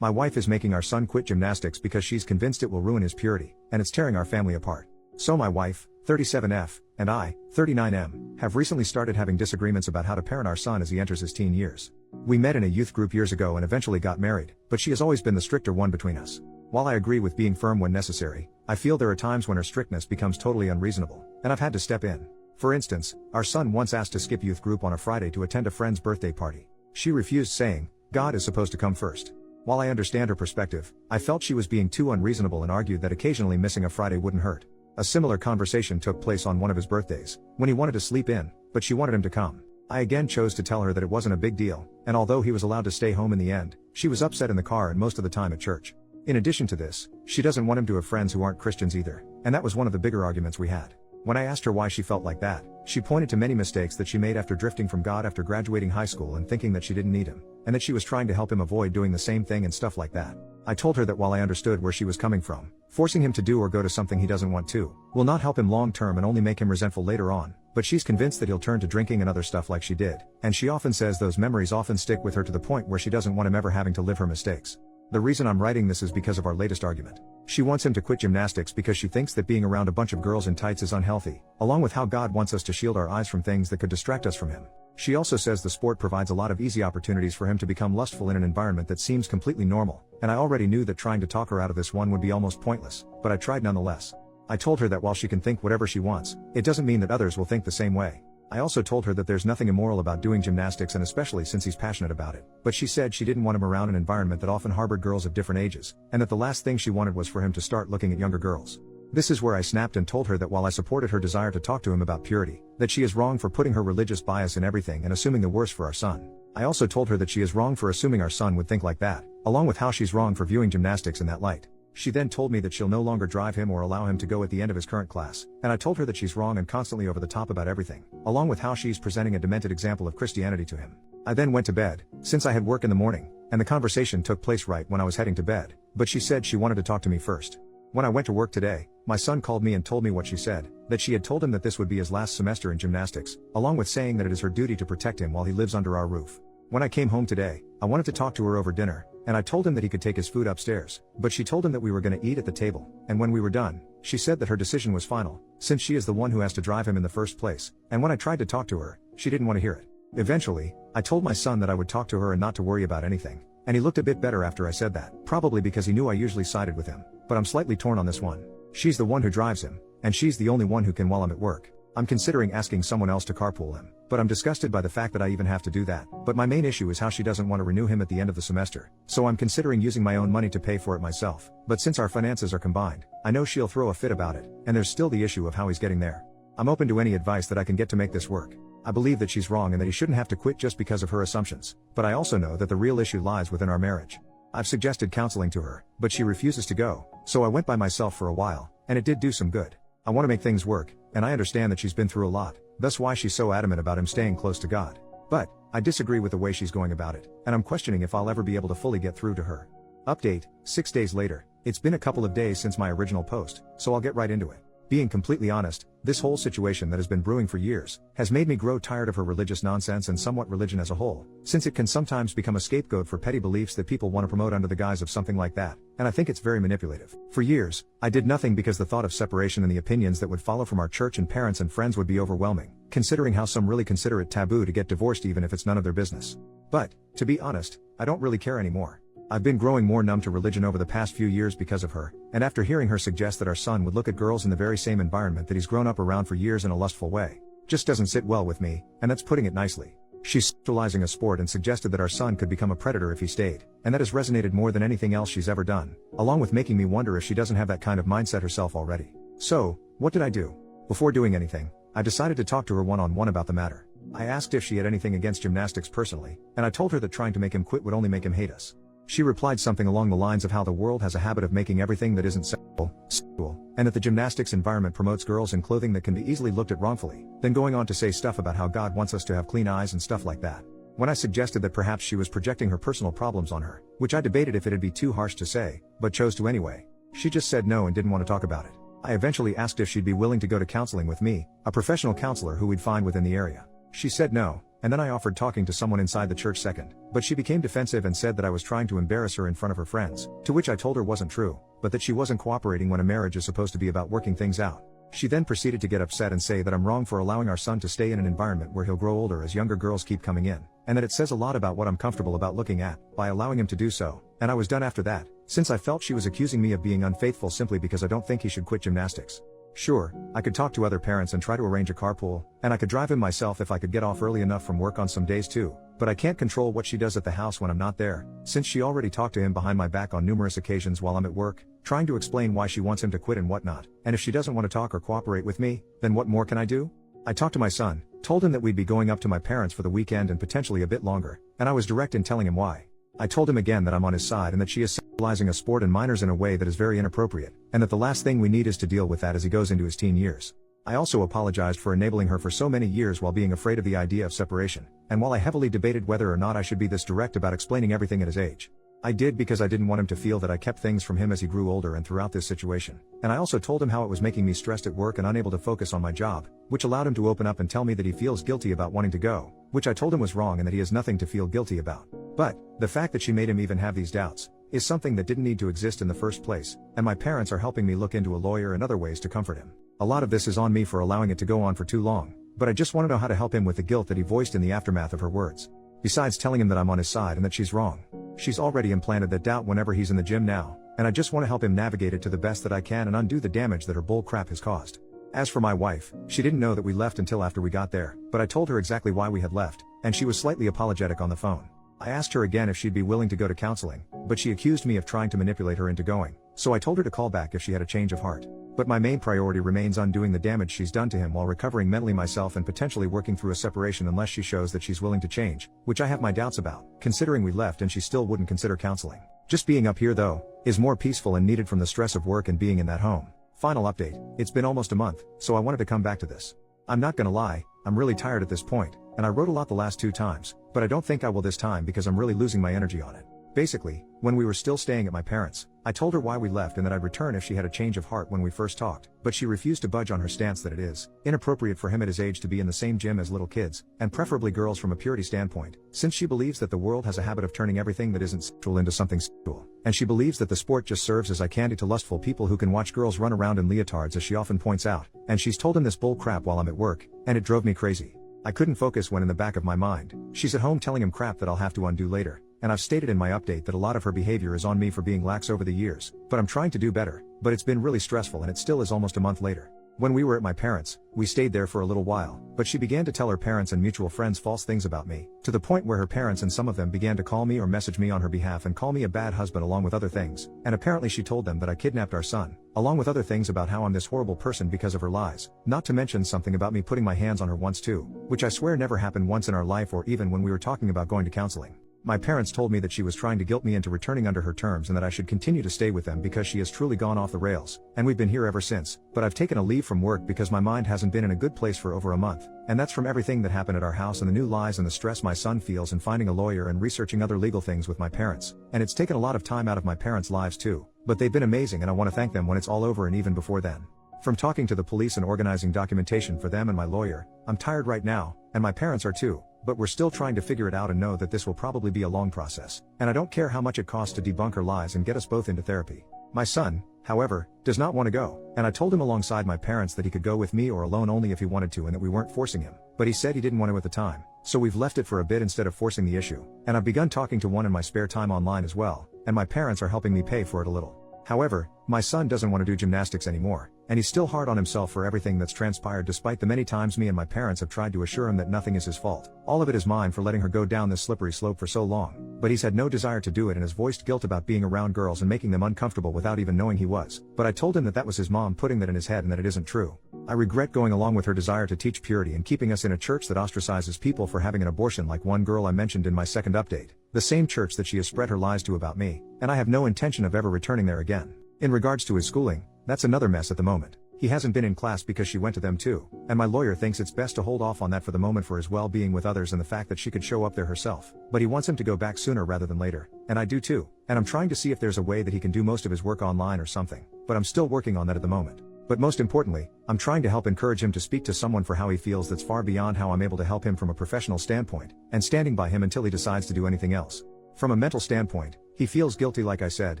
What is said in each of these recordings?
My wife is making our son quit gymnastics because she's convinced it will ruin his purity, and it's tearing our family apart. So my wife, 37F, and I, 39M, have recently started having disagreements about how to parent our son as he enters his teen years. We met in a youth group years ago and eventually got married, but she has always been the stricter one between us. While I agree with being firm when necessary, I feel there are times when her strictness becomes totally unreasonable, and I've had to step in. For instance, our son once asked to skip youth group on a Friday to attend a friend's birthday party. She refused, saying, "God is supposed to come first." While I understand her perspective, I felt she was being too unreasonable and argued that occasionally missing a Friday wouldn't hurt. A similar conversation took place on one of his birthdays, when he wanted to sleep in, but she wanted him to come. I again chose to tell her that it wasn't a big deal, and although he was allowed to stay home in the end, she was upset in the car and most of the time at church. In addition to this, she doesn't want him to have friends who aren't Christians either, and that was one of the bigger arguments we had. When I asked her why she felt like that, she pointed to many mistakes that she made after drifting from God after graduating high school and thinking that she didn't need him, and that she was trying to help him avoid doing the same thing and stuff like that. I told her that while I understood where she was coming from, forcing him to do or go to something he doesn't want to, will not help him long term and only make him resentful later on, but she's convinced that he'll turn to drinking and other stuff like she did, and she often says those memories often stick with her to the point where she doesn't want him ever having to live her mistakes. The reason I'm writing this is because of our latest argument. She wants him to quit gymnastics because she thinks that being around a bunch of girls in tights is unhealthy, along with how God wants us to shield our eyes from things that could distract us from him. She also says the sport provides a lot of easy opportunities for him to become lustful in an environment that seems completely normal, and I already knew that trying to talk her out of this one would be almost pointless, but I tried nonetheless. I told her that while she can think whatever she wants, it doesn't mean that others will think the same way. I also told her that there's nothing immoral about doing gymnastics, and especially since he's passionate about it, but she said she didn't want him around an environment that often harbored girls of different ages, and that the last thing she wanted was for him to start looking at younger girls. This is where I snapped and told her that while I supported her desire to talk to him about purity, that she is wrong for putting her religious bias in everything and assuming the worst for our son. I also told her that she is wrong for assuming our son would think like that, along with how she's wrong for viewing gymnastics in that light. She then told me that she'll no longer drive him or allow him to go at the end of his current class, and I told her that she's wrong and constantly over the top about everything, along with how she's presenting a demented example of Christianity to him. I then went to bed, since I had work in the morning, and the conversation took place right when I was heading to bed, but she said she wanted to talk to me first. When I went to work today, my son called me and told me what she said, that she had told him that this would be his last semester in gymnastics, along with saying that it is her duty to protect him while he lives under our roof. When I came home today, I wanted to talk to her over dinner, and I told him that he could take his food upstairs, but she told him that we were going to eat at the table, and when we were done, she said that her decision was final, since she is the one who has to drive him in the first place, and when I tried to talk to her, she didn't want to hear it. Eventually, I told my son that I would talk to her and not to worry about anything, and he looked a bit better after I said that, probably because he knew I usually sided with him, but I'm slightly torn on this one. She's the one who drives him, and she's the only one who can while I'm at work. I'm considering asking someone else to carpool him, but I'm disgusted by the fact that I even have to do that. But my main issue is how she doesn't want to renew him at the end of the semester, so I'm considering using my own money to pay for it myself. But since our finances are combined, I know she'll throw a fit about it, and there's still the issue of how he's getting there. I'm open to any advice that I can get to make this work. I believe that she's wrong and that he shouldn't have to quit just because of her assumptions, but I also know that the real issue lies within our marriage. I've suggested counseling to her, but she refuses to go, so I went by myself for a while, and it did do some good. I want to make things work, and I understand that she's been through a lot, thus why she's so adamant about him staying close to God. But I disagree with the way she's going about it, and I'm questioning if I'll ever be able to fully get through to her. Update, 6 days later. It's been a couple of days since my original post, so I'll get right into it. Being completely honest, this whole situation that has been brewing for years has made me grow tired of her religious nonsense and somewhat religion as a whole, since it can sometimes become a scapegoat for petty beliefs that people want to promote under the guise of something like that, and I think it's very manipulative. For years, I did nothing because the thought of separation and the opinions that would follow from our church and parents and friends would be overwhelming, considering how some really consider it taboo to get divorced even if it's none of their business. But, to be honest, I don't really care anymore. I've been growing more numb to religion over the past few years because of her, and after hearing her suggest that our son would look at girls in the very same environment that he's grown up around for years in a lustful way, just doesn't sit well with me, and that's putting it nicely. She's sexualizing a sport and suggested that our son could become a predator if he stayed, and that has resonated more than anything else she's ever done, along with making me wonder if she doesn't have that kind of mindset herself already. So, what did I do? Before doing anything, I decided to talk to her one-on-one about the matter. I asked if she had anything against gymnastics personally, and I told her that trying to make him quit would only make him hate us. She replied something along the lines of how the world has a habit of making everything that isn't sexual, and that the gymnastics environment promotes girls in clothing that can be easily looked at wrongfully, then going on to say stuff about how God wants us to have clean eyes and stuff like that. When I suggested that perhaps she was projecting her personal problems on her, which I debated if it'd be too harsh to say, but chose to anyway, she just said no and didn't want to talk about it. I eventually asked if she'd be willing to go to counseling with me, a professional counselor who we'd find within the area. She said no, and then I offered talking to someone inside the church second, but she became defensive and said that I was trying to embarrass her in front of her friends, to which I told her wasn't true, but that she wasn't cooperating when a marriage is supposed to be about working things out. She then proceeded to get upset and say that I'm wrong for allowing our son to stay in an environment where he'll grow older as younger girls keep coming in, and that it says a lot about what I'm comfortable about looking at, by allowing him to do so, and I was done after that, since I felt she was accusing me of being unfaithful simply because I don't think he should quit gymnastics. Sure, I could talk to other parents and try to arrange a carpool, and I could drive him myself if I could get off early enough from work on some days too, but I can't control what she does at the house when I'm not there, since she already talked to him behind my back on numerous occasions while I'm at work, trying to explain why she wants him to quit and whatnot, and if she doesn't want to talk or cooperate with me, then what more can I do? I talked to my son, told him that we'd be going up to my parents for the weekend and potentially a bit longer, and I was direct in telling him why. I told him again that I'm on his side and that she is sexualizing a sport and minors in a way that is very inappropriate, and that the last thing we need is to deal with that as he goes into his teen years. I also apologized for enabling her for so many years while being afraid of the idea of separation, and while I heavily debated whether or not I should be this direct about explaining everything at his age. I did because I didn't want him to feel that I kept things from him as he grew older and throughout this situation, and I also told him how it was making me stressed at work and unable to focus on my job, which allowed him to open up and tell me that he feels guilty about wanting to go, which I told him was wrong and that he has nothing to feel guilty about. But, the fact that she made him even have these doubts, is something that didn't need to exist in the first place, and my parents are helping me look into a lawyer and other ways to comfort him. A lot of this is on me for allowing it to go on for too long, but I just want to know how to help him with the guilt that he voiced in the aftermath of her words. Besides telling him that I'm on his side and that she's wrong. She's already implanted that doubt whenever he's in the gym now, and I just want to help him navigate it to the best that I can and undo the damage that her bull crap has caused. As for my wife, she didn't know that we left until after we got there, but I told her exactly why we had left, and she was slightly apologetic on the phone. I asked her again if she'd be willing to go to counseling, but she accused me of trying to manipulate her into going, so I told her to call back if she had a change of heart. But my main priority remains undoing the damage she's done to him while recovering mentally myself and potentially working through a separation unless she shows that she's willing to change, which I have my doubts about, considering we left and she still wouldn't consider counseling. Just being up here though, is more peaceful and needed from the stress of work and being in that home. Final update, it's been almost a month, so I wanted to come back to this. I'm not gonna lie, I'm really tired at this point, and I wrote a lot the last 2 times, but I don't think I will this time because I'm really losing my energy on it. Basically, when we were still staying at my parents', I told her why we left and that I'd return if she had a change of heart when we first talked, but she refused to budge on her stance that it is inappropriate for him at his age to be in the same gym as little kids, and preferably girls from a purity standpoint, since she believes that the world has a habit of turning everything that isn't sexual into something sexual, and she believes that the sport just serves as eye candy to lustful people who can watch girls run around in leotards, as she often points out, and she's told him this bull crap while I'm at work, and it drove me crazy. I couldn't focus when in the back of my mind, she's at home telling him crap that I'll have to undo later. And I've stated in my update that a lot of her behavior is on me for being lax over the years, but I'm trying to do better, but it's been really stressful and it still is almost a month later. When we were at my parents', we stayed there for a little while, but she began to tell her parents and mutual friends false things about me, to the point where her parents and some of them began to call me or message me on her behalf and call me a bad husband along with other things, and apparently she told them that I kidnapped our son, along with other things about how I'm this horrible person because of her lies, not to mention something about me putting my hands on her once too, which I swear never happened once in our life or even when we were talking about going to counseling. My parents told me that she was trying to guilt me into returning under her terms and that I should continue to stay with them because she has truly gone off the rails, and we've been here ever since, but I've taken a leave from work because my mind hasn't been in a good place for over a month, and that's from everything that happened at our house and the new lies and the stress my son feels and finding a lawyer and researching other legal things with my parents, and it's taken a lot of time out of my parents' lives too, but they've been amazing and I want to thank them when it's all over and even before then. From talking to the police and organizing documentation for them and my lawyer, I'm tired right now, and my parents are too. But we're still trying to figure it out and know that this will probably be a long process, and I don't care how much it costs to debunk her lies and get us both into therapy. My son, however, does not want to go, and I told him alongside my parents that he could go with me or alone only if he wanted to and that we weren't forcing him, but he said he didn't want to at the time, so we've left it for a bit instead of forcing the issue, and I've begun talking to one in my spare time online as well, and my parents are helping me pay for it a little. However, my son doesn't want to do gymnastics anymore, and he's still hard on himself for everything that's transpired despite the many times me and my parents have tried to assure him that nothing is his fault. All of it is mine for letting her go down this slippery slope for so long, but he's had no desire to do it and has voiced guilt about being around girls and making them uncomfortable without even knowing he was, but I told him that that was his mom putting that in his head and that it isn't true. I regret going along with her desire to teach purity and keeping us in a church that ostracizes people for having an abortion like one girl I mentioned in my second update, the same church that she has spread her lies to about me, and I have no intention of ever returning there again. In regards to his schooling, that's another mess at the moment. He hasn't been in class because she went to them too, and my lawyer thinks it's best to hold off on that for the moment for his well-being with others and the fact that she could show up there herself, but he wants him to go back sooner rather than later, and I do too, and I'm trying to see if there's a way that he can do most of his work online or something, but I'm still working on that at the moment. But most importantly, I'm trying to help encourage him to speak to someone for how he feels that's far beyond how I'm able to help him from a professional standpoint, and standing by him until he decides to do anything else. From a mental standpoint, he feels guilty like I said,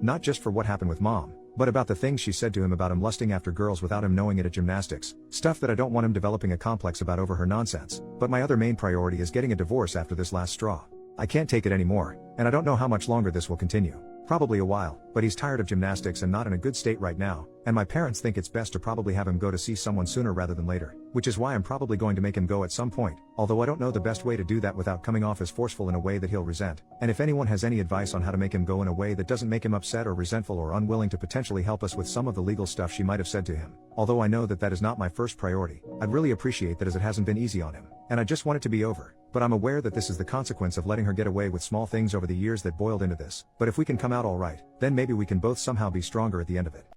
not just for what happened with mom, but about the things she said to him about him lusting after girls without him knowing it at gymnastics, stuff that I don't want him developing a complex about over her nonsense. But my other main priority is getting a divorce after this last straw. I can't take it anymore, and I don't know how much longer this will continue. Probably a while, but he's tired of gymnastics and not in a good state right now, and my parents think it's best to probably have him go to see someone sooner rather than later, which is why I'm probably going to make him go at some point, although I don't know the best way to do that without coming off as forceful in a way that he'll resent. And if anyone has any advice on how to make him go in a way that doesn't make him upset or resentful or unwilling to potentially help us with some of the legal stuff she might have said to him, although I know that that is not my first priority, I'd really appreciate that, as it hasn't been easy on him, and I just want it to be over. But I'm aware that this is the consequence of letting her get away with small things over the years that boiled into this. But if we can come out all right, then maybe we can both somehow be stronger at the end of it.